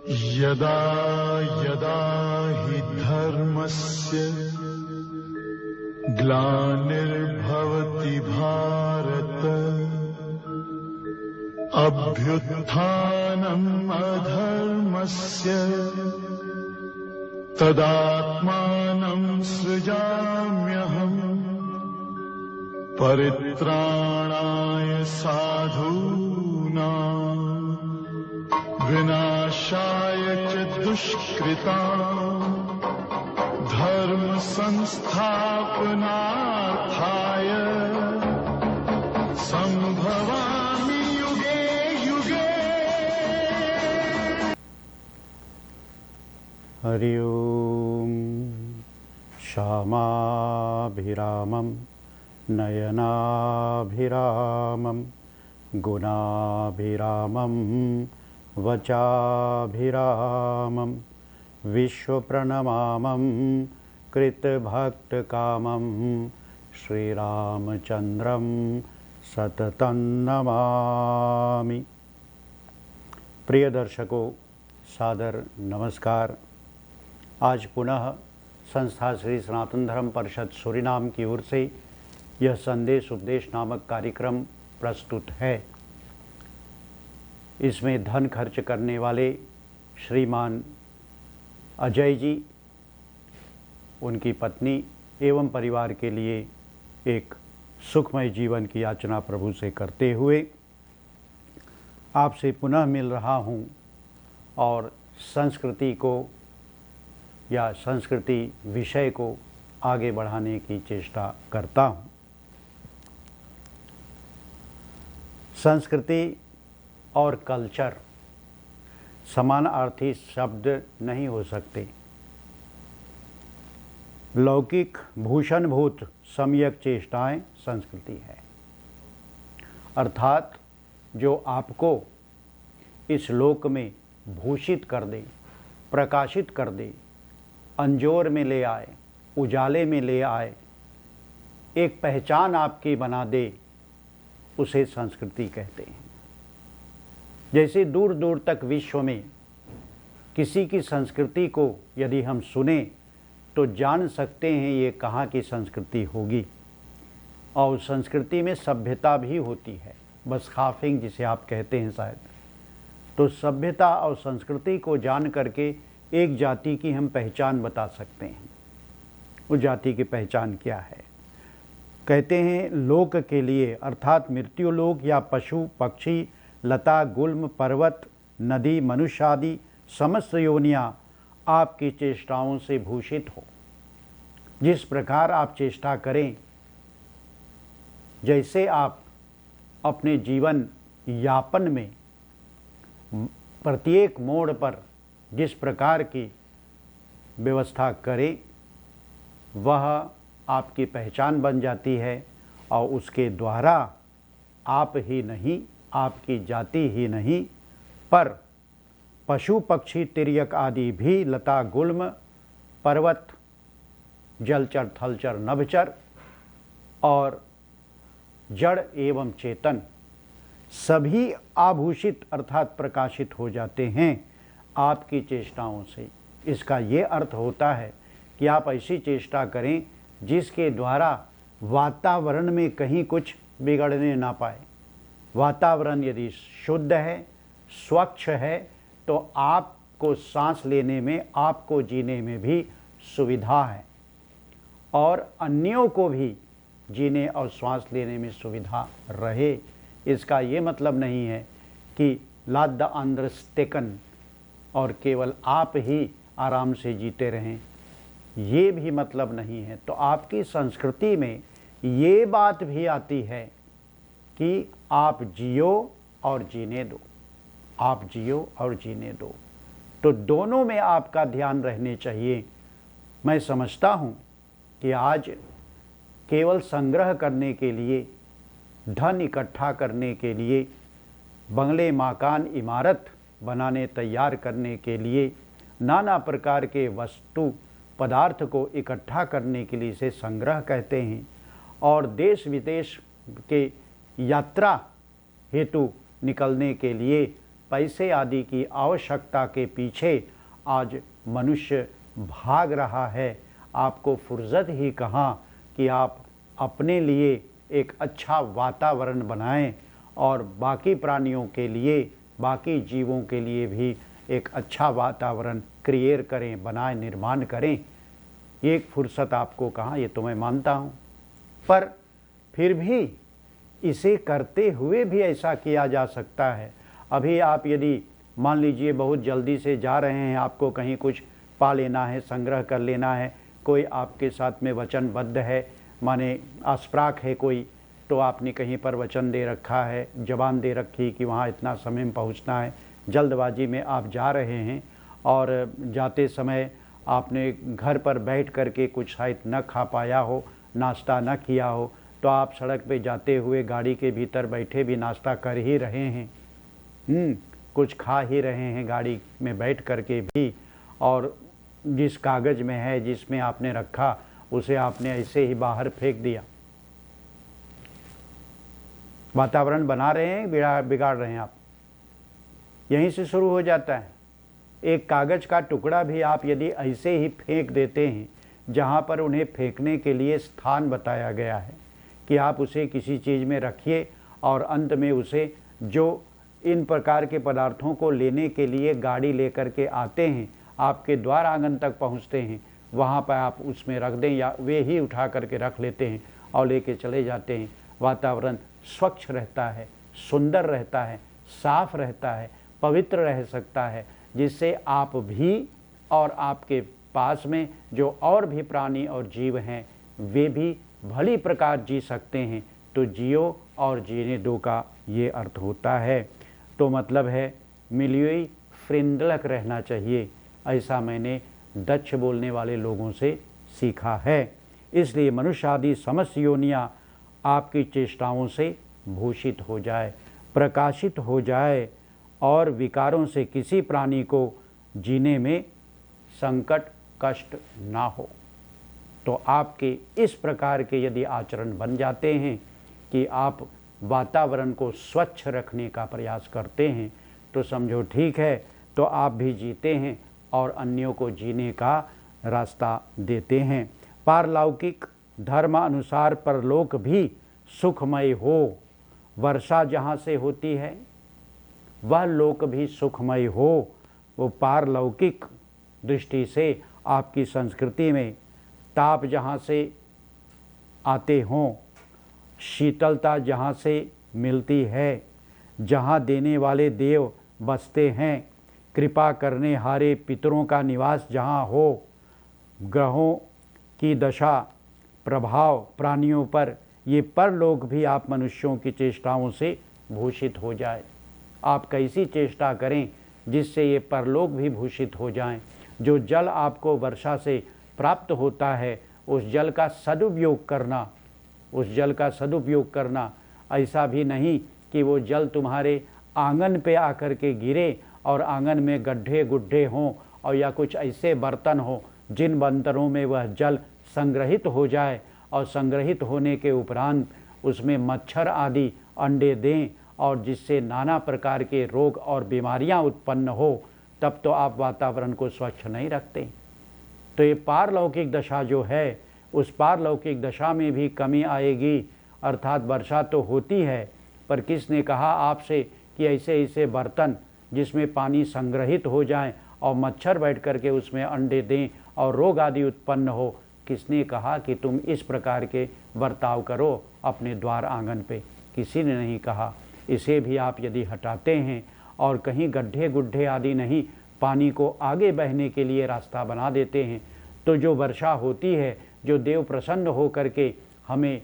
यदा यदा हि धर्मस्य ग्लानिर्भवति भारत अभ्युत्थानम् अधर्मस्य तदात्मानं सृजाम्यहम् परित्राणाय साधूनां विनाशाय च दुष्कृतां धर्म संस्थापनार्थाय संभवामि युगे युगे। हरि ओम। श्यामाभिरामं नयनाभिरामं गुणाभिरामं वचाभिरामं विश्वप्रणमामं कृतभक्तकामं श्रीरामचन्द्रं सततं नमामि। प्रिय दर्शकों, सादर नमस्कार। आज पुनः संस्था श्री सनातन धर्म परिषद सूरीनाम की ओर से यह संदेश उपदेश नामक कार्यक्रम प्रस्तुत है। इसमें धन खर्च करने वाले श्रीमान अजय जी, उनकी पत्नी एवं परिवार के लिए एक सुखमय जीवन की याचना प्रभु से करते हुए आपसे पुनः मिल रहा हूँ और संस्कृति को या संस्कृति विषय को आगे बढ़ाने की चेष्टा करता हूँ। संस्कृति और कल्चर समानार्थी शब्द नहीं हो सकते। लौकिक भूषणभूत सम्यक चेष्टाएं संस्कृति है, अर्थात जो आपको इस लोक में भूषित कर दे, प्रकाशित कर दे, अंजोर में ले आए, उजाले में ले आए, एक पहचान आपकी बना दे, उसे संस्कृति कहते हैं। जैसे दूर दूर तक विश्व में किसी की संस्कृति को यदि हम सुने तो जान सकते हैं ये कहाँ की संस्कृति होगी। और संस्कृति में सभ्यता भी होती है, बस खाफिंग जिसे आप कहते हैं शायद। तो सभ्यता और संस्कृति को जान करके एक जाति की हम पहचान बता सकते हैं। उस जाति की पहचान क्या है? कहते हैं लोक के लिए, अर्थात मृत्यु लोक या पशु पक्षी लता गुल्म पर्वत नदी मनुष्य आदि समस्त योनियाँ आपकी चेष्टाओं से भूषित हो। जिस प्रकार आप चेष्टा करें, जैसे आप अपने जीवन यापन में प्रत्येक मोड़ पर जिस प्रकार की व्यवस्था करें, वह आपकी पहचान बन जाती है। और उसके द्वारा आप ही नहीं, आपकी जाति ही नहीं, पर पशु पक्षी तिर्यक आदि भी लता गुल्म पर्वत जलचर थलचर नभचर और जड़ एवं चेतन सभी आभूषित अर्थात प्रकाशित हो जाते हैं आपकी चेष्टाओं से। इसका ये अर्थ होता है कि आप ऐसी चेष्टा करें जिसके द्वारा वातावरण में कहीं कुछ बिगड़ने ना पाए। वातावरण यदि शुद्ध है, स्वच्छ है, तो आपको सांस लेने में, आपको जीने में भी सुविधा है और अन्यों को भी जीने और सांस लेने में सुविधा रहे। इसका ये मतलब नहीं है कि लाद द अंडरस्टेकन और केवल आप ही आराम से जीते रहें, ये भी मतलब नहीं है। तो आपकी संस्कृति में ये बात भी आती है कि आप जियो और जीने दो, आप जियो और जीने दो। तो दोनों में आपका ध्यान रहने चाहिए। मैं समझता हूँ कि आज केवल संग्रह करने के लिए, धन इकट्ठा करने के लिए, बंगले मकान इमारत बनाने तैयार करने के लिए, नाना प्रकार के वस्तु पदार्थ को इकट्ठा करने के लिए इसे संग्रह कहते हैं। और देश विदेश के यात्रा हेतु निकलने के लिए पैसे आदि की आवश्यकता के पीछे आज मनुष्य भाग रहा है। आपको फुर्सत ही कहाँ कि आप अपने लिए एक अच्छा वातावरण बनाएं और बाकी प्राणियों के लिए, बाकी जीवों के लिए भी एक अच्छा वातावरण क्रिएट करें, बनाएं, निर्माण करें। ये फुर्सत आपको कहाँ, ये तो मैं मानता हूँ। पर फिर भी इसे करते हुए भी ऐसा किया जा सकता है। अभी आप यदि मान लीजिए बहुत जल्दी से जा रहे हैं, आपको कहीं कुछ पा लेना है, संग्रह कर लेना है, कोई आपके साथ में वचनबद्ध है, माने अस्प्राक है कोई, तो आपने कहीं पर वचन दे रखा है, जबान दे रखी कि वहाँ इतना समय में पहुँचना है, जल्दबाजी में आप जा रहे हैं और जाते समय आपने घर पर बैठ कर के कुछ शायद न खा पाया हो, नाश्ता न किया हो, तो आप सड़क पे जाते हुए गाड़ी के भीतर बैठे भी नाश्ता कर ही रहे हैं, कुछ खा ही रहे हैं गाड़ी में बैठ कर के भी, और जिस कागज़ में है, जिसमें आपने रखा, उसे आपने ऐसे ही बाहर फेंक दिया। वातावरण बना रहे हैं, बिगाड़ रहे हैं आप। यहीं से शुरू हो जाता है। एक कागज़ का टुकड़ा भी आप यदि ऐसे ही फेंक देते हैं, जहाँ पर उन्हें फेंकने के लिए स्थान बताया गया है कि आप उसे किसी चीज़ में रखिए, और अंत में उसे जो इन प्रकार के पदार्थों को लेने के लिए गाड़ी लेकर के आते हैं, आपके द्वार आंगन तक पहुँचते हैं, वहाँ पर आप उसमें रख दें, या वे ही उठा करके रख लेते हैं और लेके चले जाते हैं। वातावरण स्वच्छ रहता है, सुंदर रहता है, साफ रहता है, पवित्र रह सकता है, जिससे आप भी और आपके पास में जो और भी प्राणी और जीव हैं, वे भी भली प्रकार जी सकते हैं। तो जियो और जीने दो का ये अर्थ होता है। तो मतलब है मिलियोई फ्रेंडलक रहना चाहिए, ऐसा मैंने डच बोलने वाले लोगों से सीखा है। इसलिए मनुष्य आदि समस्त योनियाँ आपकी चेष्टाओं से भूषित हो जाए, प्रकाशित हो जाए, और विकारों से किसी प्राणी को जीने में संकट कष्ट ना हो। तो आपके इस प्रकार के यदि आचरण बन जाते हैं कि आप वातावरण को स्वच्छ रखने का प्रयास करते हैं, तो समझो ठीक है, तो आप भी जीते हैं और अन्यों को जीने का रास्ता देते हैं। पारलौकिक धर्म अनुसार परलोक भी सुखमय हो। वर्षा जहाँ से होती है वह लोक भी सुखमय हो। वो पारलौकिक दृष्टि से आपकी संस्कृति में ताप जहाँ से आते हों, शीतलता जहाँ से मिलती है, जहाँ देने वाले देव बसते हैं, कृपा करने हारे पितरों का निवास जहाँ हो, ग्रहों की दशा प्रभाव प्राणियों पर, ये परलोक भी आप मनुष्यों की चेष्टाओं से भूषित हो जाए। आप कैसी चेष्टा करें जिससे ये परलोक भी भूषित हो जाएं। जो जल आपको वर्षा से प्राप्त होता है, उस जल का सदुपयोग करना, उस जल का सदुपयोग करना। ऐसा भी नहीं कि वो जल तुम्हारे आंगन पे आकर के गिरे और आंगन में गड्ढे गुड्ढे हों, और या कुछ ऐसे बर्तन हो जिन बर्तनों में वह जल संग्रहित हो जाए, और संग्रहित होने के उपरांत उसमें मच्छर आदि अंडे दें, और जिससे नाना प्रकार के रोग और बीमारियां उत्पन्न हो, तब तो आप वातावरण को स्वच्छ नहीं रखते। तो ये पारलौकिक दशा जो है, उस पारलौकिक दशा में भी कमी आएगी। अर्थात वर्षा तो होती है, पर किसने कहा आपसे कि ऐसे ऐसे बर्तन जिसमें पानी संग्रहित हो जाए और मच्छर बैठ करके उसमें अंडे दें और रोग आदि उत्पन्न हो? किसने कहा कि तुम इस प्रकार के बर्ताव करो अपने द्वार आंगन पे? किसी ने नहीं कहा। इसे भी आप यदि हटाते हैं और कहीं गड्ढे गुड्ढे आदि नहीं, पानी को आगे बहने के लिए रास्ता बना देते हैं, तो जो वर्षा होती है, जो देव प्रसन्न हो करके हमें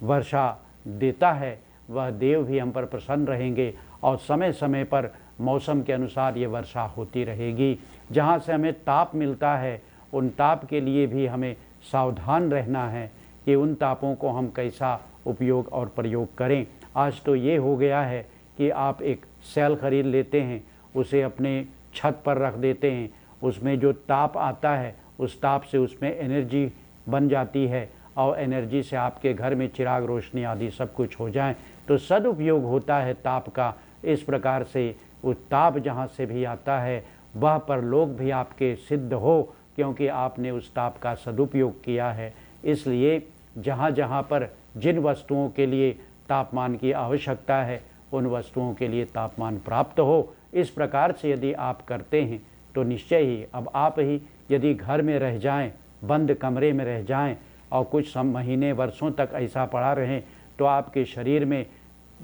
वर्षा देता है, वह देव भी हम पर प्रसन्न रहेंगे, और समय समय पर मौसम के अनुसार ये वर्षा होती रहेगी। जहाँ से हमें ताप मिलता है, उन ताप के लिए भी हमें सावधान रहना है कि उन तापों को हम कैसा उपयोग और प्रयोग करें। आज तो ये हो गया है कि आप एक सेल खरीद लेते हैं, उसे अपने छत पर रख देते हैं, उसमें जो ताप आता है उस ताप से उसमें एनर्जी बन जाती है, और एनर्जी से आपके घर में चिराग रोशनी आदि सब कुछ हो जाए, तो सदुपयोग होता है ताप का। इस प्रकार से उस ताप जहाँ से भी आता है वह परलोक भी आपके सिद्ध हो, क्योंकि आपने उस ताप का सदुपयोग किया है। इसलिए जहाँ जहाँ पर जिन वस्तुओं के लिए तापमान की आवश्यकता है उन वस्तुओं के लिए तापमान प्राप्त हो। इस प्रकार से यदि आप करते हैं तो निश्चय ही अब आप ही यदि घर में रह जाएं, बंद कमरे में रह जाएं और कुछ महीने वर्षों तक ऐसा पड़ा रहें तो आपके शरीर में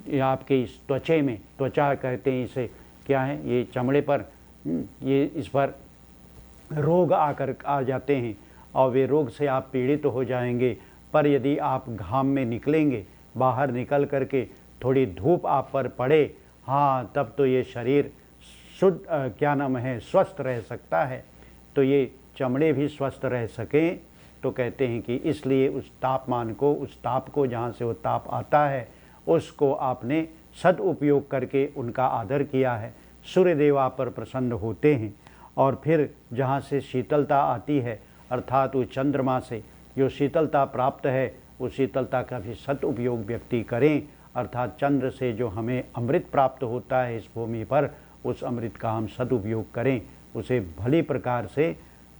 या आपके इस त्वचे में, त्वचा कहते हैं इसे, क्या है ये चमड़े पर, ये इस पर रोग आ जाते हैं और वे रोग से आप पीड़ित हो जाएंगे। पर यदि आप घाम में निकलेंगे, बाहर निकल करके थोड़ी धूप आप पर पड़े, हाँ तब तो ये शरीर शुद्ध स्वस्थ रह सकता है। तो ये चमड़े भी स्वस्थ रह सकें तो कहते हैं कि इसलिए उस तापमान को, उस ताप को, जहाँ से वो ताप आता है उसको आपने सदुपयोग करके उनका आदर किया है। सूर्यदेव आप पर प्रसन्न होते हैं और फिर जहाँ से शीतलता आती है अर्थात वो चंद्रमा से जो शीतलता प्राप्त है उस शीतलता का भी सदुपयोग व्यक्ति करें। अर्थात चंद्र से जो हमें अमृत प्राप्त होता है इस भूमि पर, उस अमृत का हम सदुपयोग करें, उसे भली प्रकार से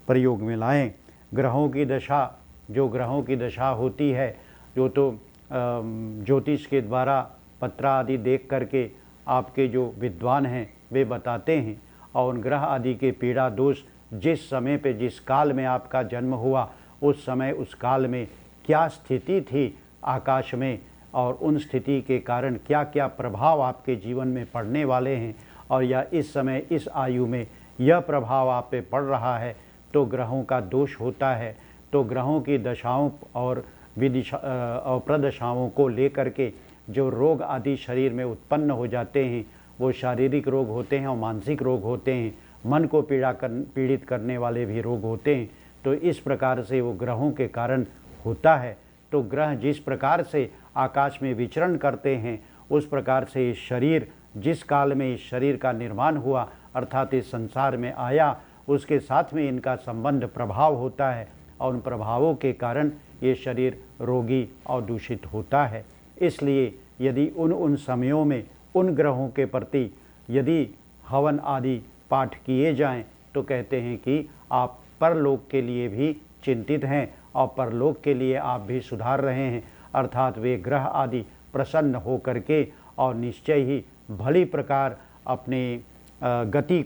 प्रयोग में लाएं। ग्रहों की दशा, जो ग्रहों की दशा होती है, जो तो ज्योतिष के द्वारा पत्र आदि देख करके आपके जो विद्वान हैं वे बताते हैं, और उन ग्रह आदि के पीड़ा दोष जिस समय पे, जिस काल में आपका जन्म हुआ उस समय, उस काल में क्या स्थिति थी आकाश में और उन स्थिति के कारण क्या क्या प्रभाव आपके जीवन में पड़ने वाले हैं, और या इस समय इस आयु में यह प्रभाव आप पे पड़ रहा है तो ग्रहों का दोष होता है। तो ग्रहों की दशाओं और और प्रदशाओं को लेकर के जो रोग आदि शरीर में उत्पन्न हो जाते हैं वो शारीरिक रोग होते हैं और मानसिक रोग होते हैं, मन को पीड़ित करने वाले भी रोग होते हैं। तो इस प्रकार से वो ग्रहों के कारण होता है। तो ग्रह जिस प्रकार से आकाश में विचरण करते हैं उस प्रकार से इस शरीर, जिस काल में इस शरीर का निर्माण हुआ अर्थात इस संसार में आया, उसके साथ में इनका संबंध प्रभाव होता है और उन प्रभावों के कारण ये शरीर रोगी और दूषित होता है। इसलिए यदि उन समयों में उन ग्रहों के प्रति यदि हवन आदि पाठ किए जाएं तो कहते हैं कि आप परलोक के लिए भी चिंतित हैं और परलोक के लिए आप भी सुधार रहे हैं। अर्थात वे ग्रह आदि प्रसन्न हो करके और निश्चय ही भली प्रकार अपनी गति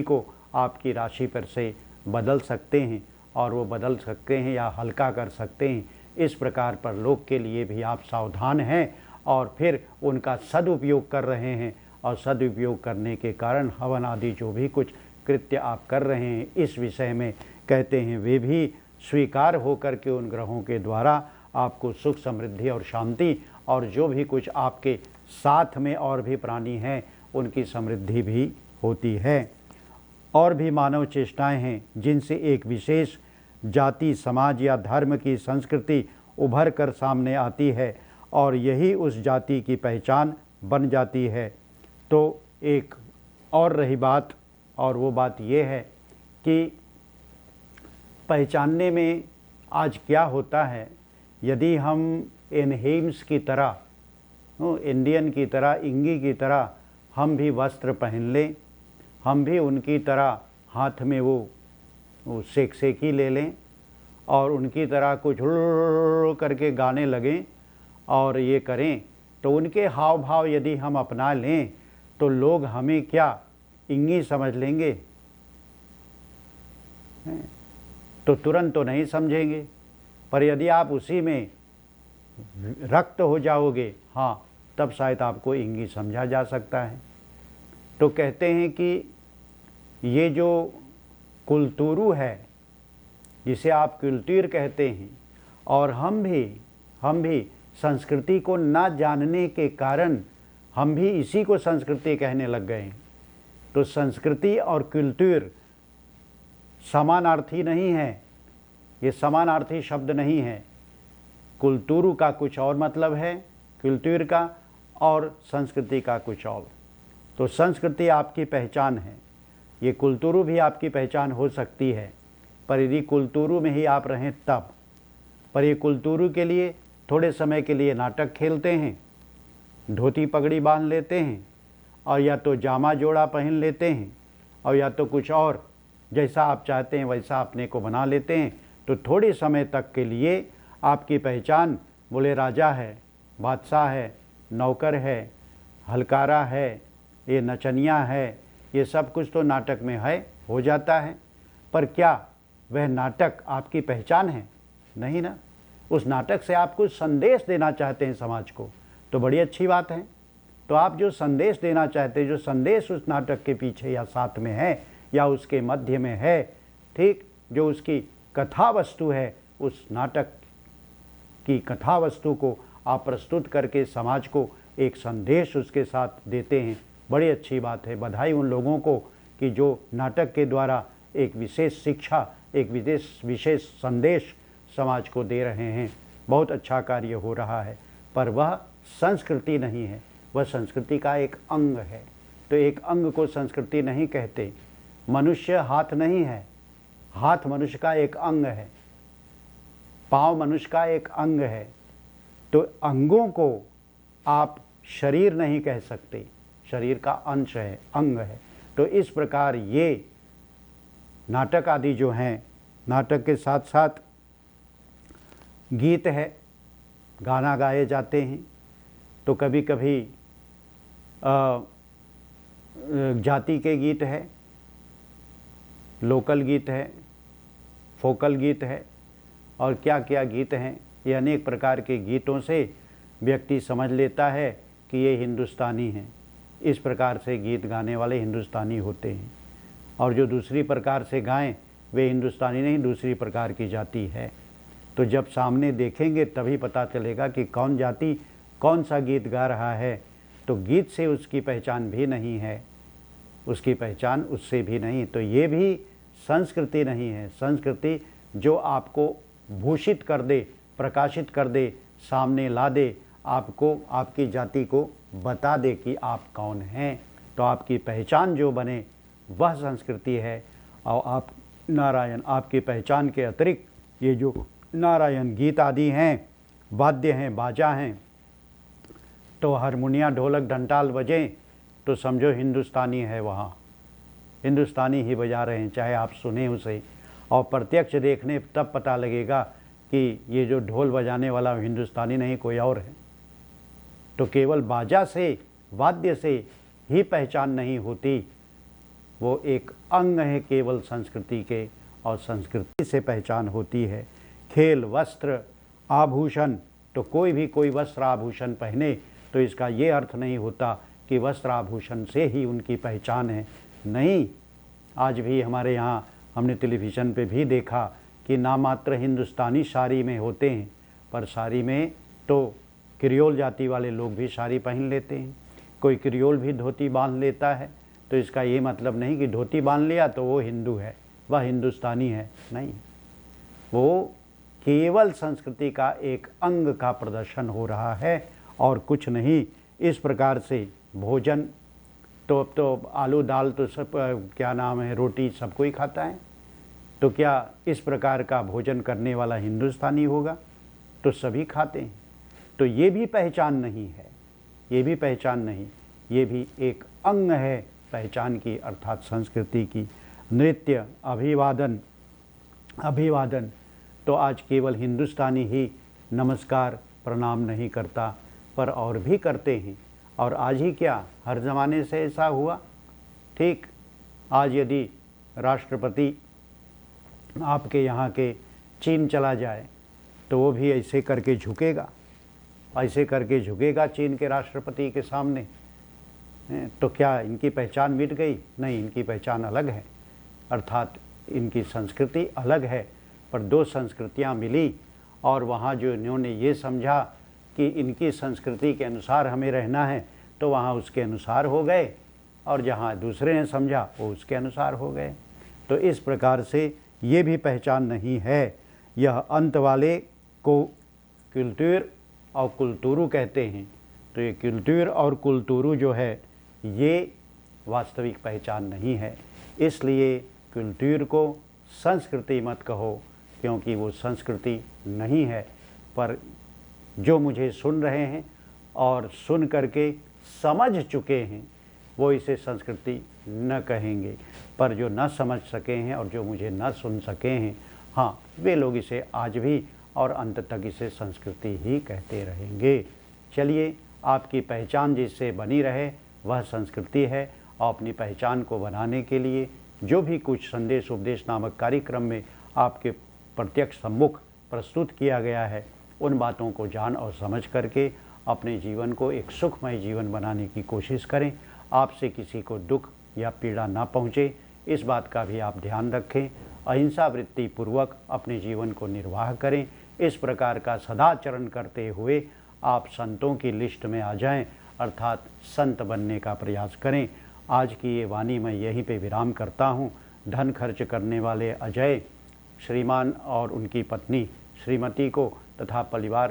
को आपकी राशि पर से बदल सकते हैं, और वो बदल सकते हैं या हल्का कर सकते हैं। इस प्रकार परलोक के लिए भी आप सावधान हैं और फिर उनका सदुपयोग कर रहे हैं, और सदुपयोग करने के कारण हवन आदि जो भी कुछ कृत्य आप कर रहे हैं इस विषय में कहते हैं वे भी स्वीकार होकर के उन ग्रहों के द्वारा आपको सुख, समृद्धि और शांति, और जो भी कुछ आपके साथ में और भी प्राणी हैं उनकी समृद्धि भी होती है। और भी मानव चेष्टाएं हैं जिनसे एक विशेष जाति, समाज या धर्म की संस्कृति उभर कर सामने आती है और यही उस जाति की पहचान बन जाती है। तो एक और रही बात, और वो बात ये है कि पहचानने में आज क्या होता है, यदि हम एनहेम्स की तरह, इंडियन की तरह, इंगी की तरह हम भी वस्त्र पहन लें, हम भी उनकी तरह हाथ में वो सेकी ले लें और उनकी तरह कुछ करके गाने लगें और ये करें, तो उनके हाव भाव यदि हम अपना लें तो लोग हमें क्या इंगी समझ लेंगे? तो तुरंत तो नहीं समझेंगे, पर यदि आप उसी में रक्त हो जाओगे, हाँ तब शायद आपको इंगी समझा जा सकता है। तो कहते हैं कि ये जो कुलतुरु है, जिसे आप कुलतुर कहते हैं, और हम भी संस्कृति को ना जानने के कारण हम भी इसी को संस्कृति कहने लग गए हैं। तो संस्कृति और कुलतुर समानार्थी नहीं है, ये समानार्थी शब्द नहीं है। कुलतुरु का कुछ और मतलब है, कुलतुर का, और संस्कृति का कुछ और। तो संस्कृति आपकी पहचान है, ये कुलतुरु भी आपकी पहचान हो सकती है, पर यदि कुलतुरु में ही आप रहें तब। पर ये कुलतुरु के लिए थोड़े समय के लिए नाटक खेलते हैं, धोती पगड़ी बांध लेते हैं और या तो जामा जोड़ा पहन लेते हैं और या तो कुछ और जैसा आप चाहते हैं वैसा अपने को बना लेते हैं। तो थोड़े समय तक के लिए आपकी पहचान बोले राजा है, बादशाह है, नौकर है, हलकारा है, ये नचनिया है, ये सब कुछ तो नाटक में है, हो जाता है। पर क्या वह नाटक आपकी पहचान है? नहीं ना। उस नाटक से आप कुछ संदेश देना चाहते हैं समाज को, तो बड़ी अच्छी बात है। तो आप जो संदेश देना चाहते हैं, जो संदेश उस नाटक के पीछे या साथ में है या उसके मध्य में है, ठीक, जो उसकी कथा वस्तु है, उस नाटक की कथा वस्तु को आप प्रस्तुत करके समाज को एक संदेश उसके साथ देते हैं, बड़ी अच्छी बात है। बधाई उन लोगों को कि जो नाटक के द्वारा एक विशेष शिक्षा, एक विशेष संदेश समाज को दे रहे हैं। बहुत अच्छा कार्य हो रहा है, पर वह संस्कृति नहीं है, वह संस्कृति का एक अंग है। तो एक अंग को संस्कृति नहीं कहते। मनुष्य हाथ नहीं है, हाथ मनुष्य का एक अंग है, पाँव मनुष्य का एक अंग है। तो अंगों को आप शरीर नहीं कह सकते, शरीर का अंश है, अंग है। तो इस प्रकार ये नाटक आदि जो हैं, नाटक के साथ साथ गीत है, गाना गाए जाते हैं। तो कभी कभी जाति के गीत है, लोकल गीत है, फोकल गीत है, और क्या क्या गीत हैं। ये अनेक प्रकार के गीतों से व्यक्ति समझ लेता है कि ये हिंदुस्तानी हैं। इस प्रकार से गीत गाने वाले हिंदुस्तानी होते हैं, और जो दूसरी प्रकार से गाएं वे हिंदुस्तानी नहीं, दूसरी प्रकार की जाति है। तो जब सामने देखेंगे तभी पता चलेगा कि कौन जाति कौन सा गीत गा रहा है। तो गीत से उसकी पहचान भी नहीं है, उसकी पहचान उससे भी नहीं। तो ये भी संस्कृति नहीं है। संस्कृति जो आपको भूषित कर दे, प्रकाशित कर दे, सामने ला दे, आपको, आपकी जाति को बता दे कि आप कौन हैं। तो आपकी पहचान जो बने वह संस्कृति है। और आप नारायण, आपकी पहचान के अतिरिक्त ये जो नारायण गीत आदि हैं, वाद्य हैं, बाजा हैं, तो हारमोनिया, ढोलक, डंटाल बजें तो समझो हिंदुस्तानी है, वहाँ हिंदुस्तानी ही बजा रहे हैं, चाहे आप सुने उसे। और प्रत्यक्ष देखने तब पता लगेगा कि ये जो ढोल बजाने वाला हिंदुस्तानी नहीं, कोई और है। तो केवल बाजा से, वाद्य से ही पहचान नहीं होती, वो एक अंग है केवल संस्कृति के, और संस्कृति से पहचान होती है। खेल, वस्त्र, आभूषण, तो कोई भी कोई वस्त्र आभूषण पहने तो इसका ये अर्थ नहीं होता कि वस्त्र आभूषण से ही उनकी पहचान है। नहीं, आज भी हमारे यहाँ हमने टेलीविज़न पे भी देखा कि नामात्र हिंदुस्तानी साड़ी में होते हैं, पर साड़ी में तो क्रियोल जाति वाले लोग भी साड़ी पहन लेते हैं। कोई क्रियोल भी धोती बांध लेता है। तो इसका ये मतलब नहीं कि धोती बांध लिया तो वो हिंदू है, वह हिंदुस्तानी है, नहीं। वो केवल संस्कृति का एक अंग का प्रदर्शन हो रहा है और कुछ नहीं। इस प्रकार से भोजन तो आलू दाल तो सब, क्या नाम है, रोटी सब कोई खाता है। तो क्या इस प्रकार का भोजन करने वाला हिंदुस्तानी होगा? तो सभी खाते हैं। तो ये भी पहचान नहीं है, ये भी पहचान नहीं, ये भी एक अंग है पहचान की, अर्थात संस्कृति की। नृत्य, अभिवादन तो आज केवल हिंदुस्तानी ही नमस्कार प्रणाम नहीं करता, पर और भी करते हैं। और आज ही क्या, हर ज़माने से ऐसा हुआ। ठीक, आज यदि राष्ट्रपति आपके यहाँ के चीन चला जाए तो वो भी ऐसे करके झुकेगा, ऐसे करके झुकेगा चीन के राष्ट्रपति के सामने। तो क्या इनकी पहचान मिट गई? नहीं, इनकी पहचान अलग है, अर्थात इनकी संस्कृति अलग है। पर दो संस्कृतियाँ मिली और वहाँ जो इन्होंने ये समझा कि इनकी संस्कृति के अनुसार हमें रहना है, तो वहाँ उसके अनुसार हो गए, और जहाँ दूसरे ने समझा वो उसके अनुसार हो गए। तो इस प्रकार से ये भी पहचान नहीं है। यह अंत वाले को कुल्तूर और कुल्तूरू कहते हैं। तो ये कुल्तूर और कुल्तूरू जो है ये वास्तविक पहचान नहीं है। इसलिए कुल्तूर को संस्कृति मत कहो, क्योंकि वो संस्कृति नहीं है। पर जो मुझे सुन रहे हैं और सुन करके समझ चुके हैं, वो इसे संस्कृति न कहेंगे। पर जो न समझ सके हैं और जो मुझे न सुन सके हैं, हाँ, वे लोग इसे आज भी और अंत तक इसे संस्कृति ही कहते रहेंगे। चलिए, आपकी पहचान जिससे बनी रहे वह संस्कृति है, और अपनी पहचान को बनाने के लिए जो भी कुछ संदेश उपदेश नामक कार्यक्रम में आपके प्रत्यक्ष सम्मुख प्रस्तुत किया गया है, उन बातों को जान और समझ करके अपने जीवन को एक सुखमय जीवन बनाने की कोशिश करें। आपसे किसी को दुख या पीड़ा ना पहुँचे, इस बात का भी आप ध्यान रखें। अहिंसा वृत्ति पूर्वक अपने जीवन को निर्वाह करें। इस प्रकार का सदाचरण करते हुए आप संतों की लिस्ट में आ जाएं, अर्थात संत बनने का प्रयास करें। आज की ये वाणी मैं यहीं पे विराम करता हूँ। धन खर्च करने वाले अजय श्रीमान और उनकी पत्नी श्रीमती को तथा परिवार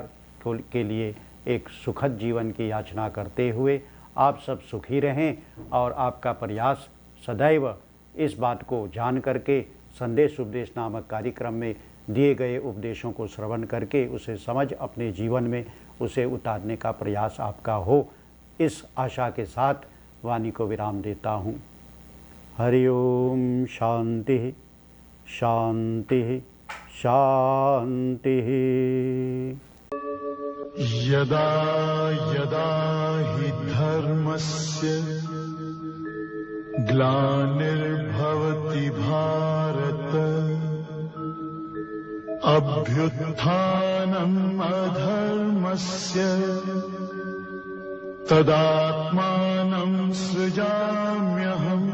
के लिए एक सुखद जीवन की याचना करते हुए आप सब सुखी रहें, और आपका प्रयास सदैव इस बात को जान करके संदेश उपदेश नामक कार्यक्रम में दिए गए उपदेशों को श्रवण करके उसे समझ अपने जीवन में उसे उतारने का प्रयास आपका हो। इस आशा के साथ वाणी को विराम देता हूँ। हरि ओम। शांति शांति शांति। यदा यदा हि धर्मस्य ग्लानिर्भवति भारत अभ्युत्थानम् अधर्मस्य तदात्मानं सृजाम्यहम्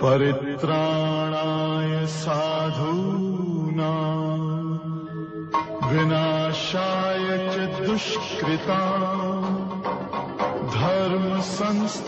परित्राणाय साधूनां विनाशाय च दुष्कृतां धर्म संस्थापनार्थाय